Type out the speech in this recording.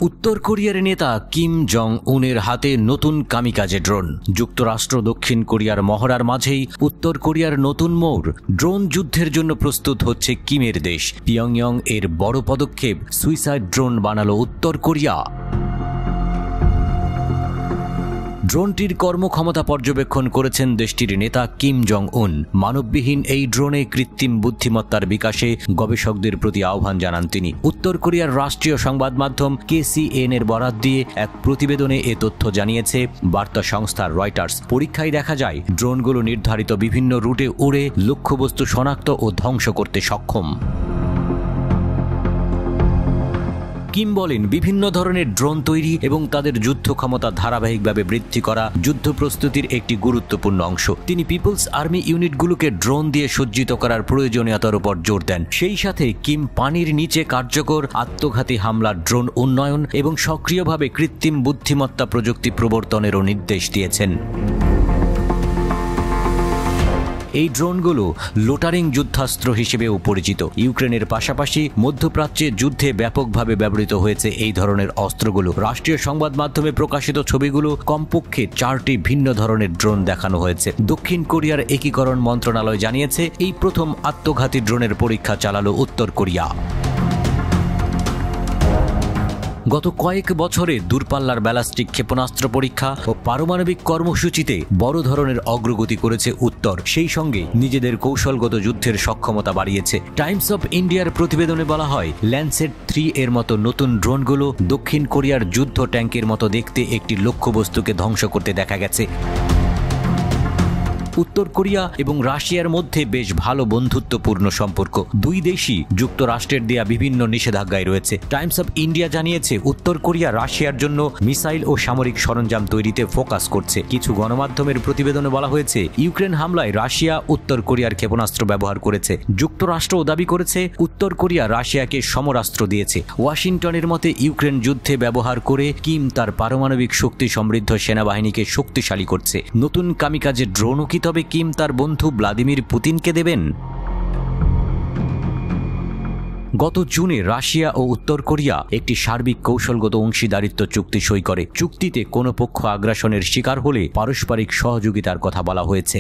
উত্তর কোরিয়ার নেতা কিম জং উনের হাতে নতুন কামিকাজে ড্রোন। যুক্তরাষ্ট্র দক্ষিণ কোরিয়ার মহড়ার মাঝেই উত্তর কোরিয়ার নতুন মোড়। ড্রোন যুদ্ধের জন্য প্রস্তুত হচ্ছে কিমের দেশ। পিয়ংইয়ং এর বড় পদক্ষেপ, সুইসাইড ড্রোন বানালো উত্তর কোরিয়া। ড্রোনটির কর্মক্ষমতা পর্যবেক্ষণ করেছেন দেশটির নেতা কিম জং উন। মানববিহীন এই ড্রোনে কৃত্রিম বুদ্ধিমত্তার বিকাশে গবেষকদের প্রতি আহ্বান জানান তিনি। উত্তর কোরিয়ার রাষ্ট্রীয় সংবাদ মাধ্যম KCN এর বরাত দিয়ে এক প্রতিবেদনে এ তথ্য জানিয়েছে বার্তা সংস্থা রয়টার্স। পরীক্ষায় দেখা যায় ড্রোনগুলো নির্ধারিত বিভিন্ন রুটে উড়ে লক্ষ্যবস্তু শনাক্ত ও ধ্বংস করতে সক্ষম। কিম বলেন, বিভিন্ন ধরনের ড্রোন তৈরি এবং তাদের যুদ্ধ ক্ষমতা ধারাবাহিকভাবে বৃদ্ধি করা যুদ্ধ প্রস্তুতির একটি গুরুত্বপূর্ণ অংশ। তিনি পিপলস আর্মি ইউনিটগুলোকে ড্রোন দিয়ে সজ্জিত করার প্রয়োজনীয়তার উপর জোর দেন। সেই সাথে কিম পানির নিচে কার্যকর আত্মঘাতী হামলার ড্রোন উন্নয়ন এবং সক্রিয়ভাবে কৃত্রিম বুদ্ধিমত্তা প্রযুক্তি প্রবর্তনেরও নির্দেশ দিয়েছেন। এই ড্রোনগুলো লোটারিং যুদ্ধাস্ত্র হিসেবেও পরিচিত। ইউক্রেনের পাশাপাশি মধ্যপ্রাচ্যে যুদ্ধে ব্যাপকভাবে ব্যবহৃত হয়েছে এই ধরনের অস্ত্রগুলো। রাষ্ট্রীয় সংবাদ মাধ্যমে প্রকাশিত ছবিগুলো কমপক্ষে 4টি ভিন্ন ধরনের ড্রোন দেখানো হয়েছে। দক্ষিণ কোরিয়ার একীকরণ মন্ত্রণালয় জানিয়েছে, এই প্রথম আত্মঘাতী ড্রোনের পরীক্ষা চালালো উত্তর কোরিয়া। গত কয়েক বছরে দূরপাল্লার ব্যালিস্টিক ক্ষেপণাস্ত্র পরীক্ষা ও পারমাণবিক কর্মসূচিতে বড় ধরনের অগ্রগতি করেছে উত্তর। সেই সঙ্গে নিজেদের কৌশলগত যুদ্ধের সক্ষমতা বাড়িয়েছে। টাইমস অফ ইন্ডিয়ার প্রতিবেদনে বলা হয়, ল্যান্সেট 3 এর মতো নতুন ড্রোনগুলো দক্ষিণ কোরিয়ার যুদ্ধ ট্যাঙ্কের মতো দেখতে একটি লক্ষ্যবস্তুকে ধ্বংস করতে দেখা গেছে। উত্তর কোরিয়া এবং রাশিয়ার মধ্যে বেশ ভালো বন্ধুত্বপূর্ণ সম্পর্ক। দুই দেশই যুক্তরাষ্ট্রের দেয়া বিভিন্ন নিষেধাজ্ঞায় রয়েছে। টাইমস অফ ইন্ডিয়া জানিয়েছে, উত্তর কোরিয়া রাশিয়ার জন্য মিসাইল ও সামরিক সরঞ্জাম তৈরিতে ফোকাস করছে। কিছু গণমাধ্যমের প্রতিবেদনে বলা হয়েছে, ইউক্রেন হামলায় রাশিয়া উত্তর কোরিয়ার ক্ষেপণাস্ত্র ব্যবহার করেছে। যুক্তরাষ্ট্রও দাবি করেছে, উত্তর কোরিয়া রাশিয়াকে সমরাস্ত্র দিয়েছে। ওয়াশিংটনের মতে, ইউক্রেন যুদ্ধে ব্যবহার করে কিম তার পারমাণবিক শক্তি সমৃদ্ধ সেনাবাহিনীকে শক্তিশালী করছে। নতুন কামিকাজে ড্রোনও কি তবে কিম তার বন্ধু ভ্লাদিমির পুতিনকে দেবেন? গত জুনে রাশিয়া ও উত্তর কোরিয়া একটি সার্বিক কৌশলগত অংশীদারিত্ব চুক্তি সই করে। চুক্তিতে কোনো পক্ষ আগ্রাসনের শিকার হলে পারস্পরিক সহযোগিতার কথা বলা হয়েছে।